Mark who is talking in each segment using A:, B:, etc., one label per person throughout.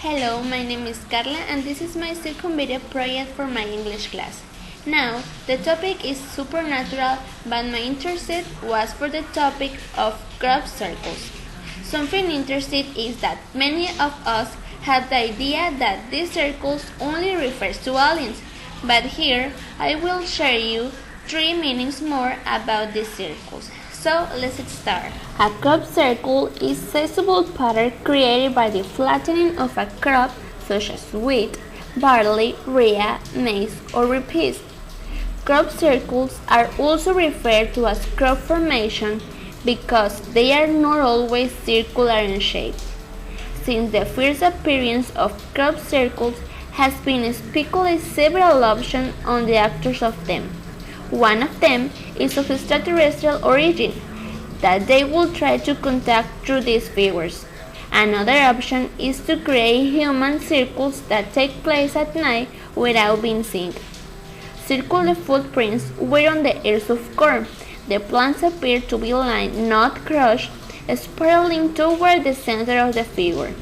A: Hello, my name is Carla and this is my second video project for my English class. Now, the topic is supernatural, but my interest was for the topic of crop circles. Something interesting is that many of us have the idea that these circles only refers to aliens, but here I will share you 3 meanings more about these circles. So let's start. A crop circle is a sizable pattern created by the flattening of a crop such as wheat, barley, rye, maize, or rice. Crop circles are also referred to as crop formation because they are not always circular in shape. Since the first appearance of crop circles has been speculated several options on the authors of them. One of them is of extraterrestrial origin, that they will try to contact through these figures. Another option is to create human circles that take place at night without being seen. Circular footprints were on the ears of corn. The plants appear to be lined, not crushed, spiraling toward the center of the figure.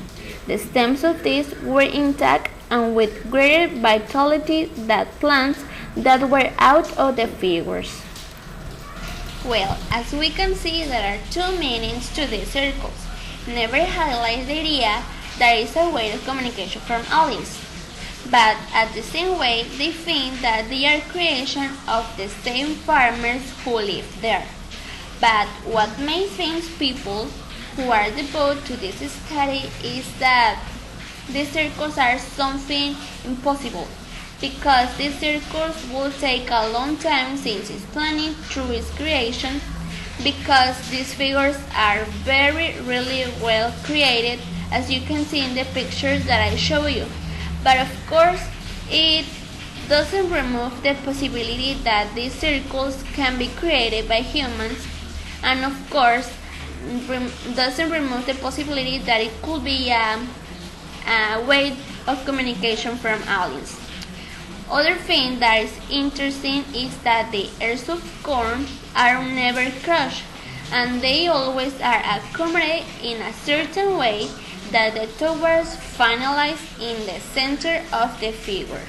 A: The stems of these were intact and with greater vitality than plants that were out of the figures. Well, as we can see, there are 2 meanings to these circles. Never highlights the idea that is a way of communication from aliens, but at the same way they think that they are creation of the same farmers who live there. But what may think people who are devoted to this study is that these circles are something impossible, because these circles will take a long time since its planning through its creation, because these figures are really well created, as you can see in the pictures that I show you. But of course, it doesn't remove the possibility that these circles can be created by humans, and of course, doesn't remove the possibility that it could be a way of communication from aliens. Other thing that is interesting is that the ears of corn are never crushed, and they always are accommodated in a certain way that the towers finalize in the center of the figure.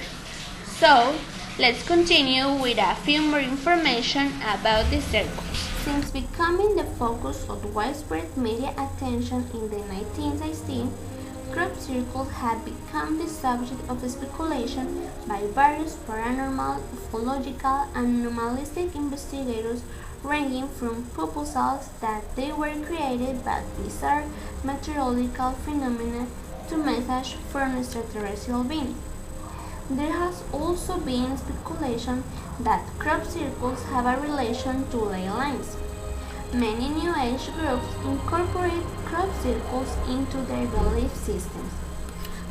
A: So, let's continue with a few more information about the circles. Since becoming the focus of widespread media attention in the 1960s, crop circles have become the subject of speculation by various paranormal, ufological, and animalistic investigators, ranging from proposals that they were created by bizarre meteorological phenomena to messages from extraterrestrial beings. There has also been speculation that crop circles have a relation to ley lines. Many New Age groups incorporate crop circles into their belief systems.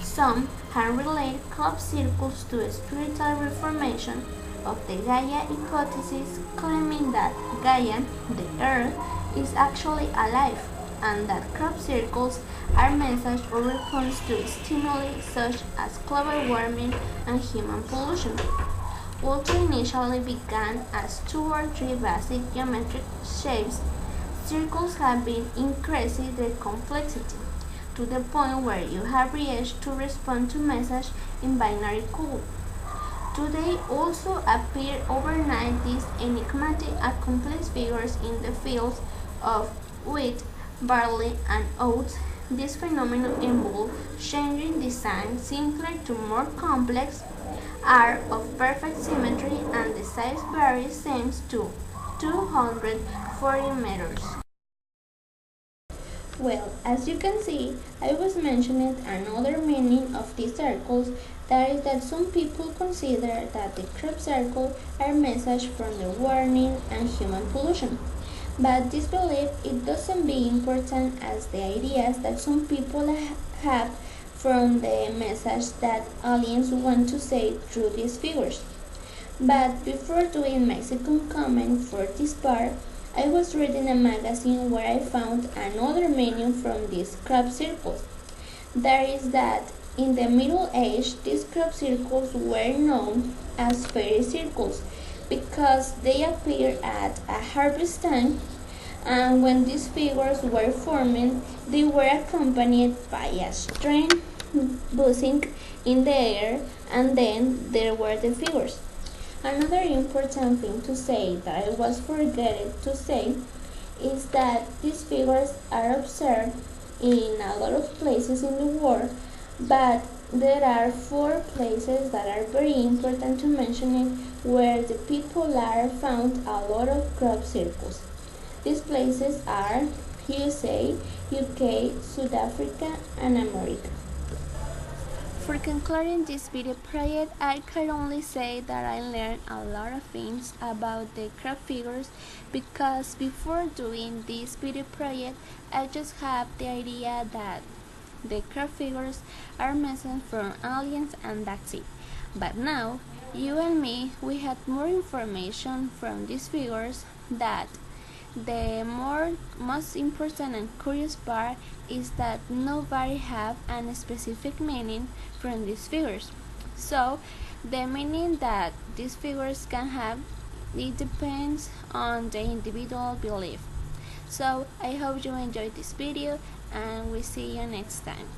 A: Some have related crop circles to a spiritual reformation of the Gaia hypothesis, claiming that Gaia, the earth, is actually alive, and that crop circles are messages or response to stimuli such as global warming and human pollution. What initially began as 2 or 3 basic geometric shapes, circles have been increasing their complexity to the point where you have reached to respond to messages in binary code. Today also appear overnight these enigmatic and complex figures in the fields of wheat, barley, and oats. This phenomenon involves changing design simpler to more complex, are of perfect symmetry, and the size varies since to 240 meters. Well, as you can see, I was mentioning another meaning of these circles, that is that some people consider that the crop circle are messages from the warning and human pollution. But this belief, it doesn't be important as the ideas that some people have from the message that aliens want to say through these figures. But before doing my second comment for this part, I was reading a magazine where I found another meaning from these crop circles. That is that in the Middle Age, these crop circles were known as fairy circles because they appeared at a harvest time, and when these figures were forming, they were accompanied by a strange buzzing in the air, and then there were the figures. Another important thing to say that I was forgetting to say is that these figures are observed in a lot of places in the world, but there are 4 places that are very important to mention it, where the people are found a lot of crop circles. These places are USA, UK, South Africa, and America. For concluding this video project, I can only say that I learned a lot of things about the craft figures, because before doing this video project, I just have the idea that the craft figures are missing from aliens and that's it. But now, you and me, we had more information from these figures that the most important and curious part is that nobody have a specific meaning from these figures. So the meaning that these figures can have, it depends on the individual belief. So I hope you enjoyed this video, and we see you next time.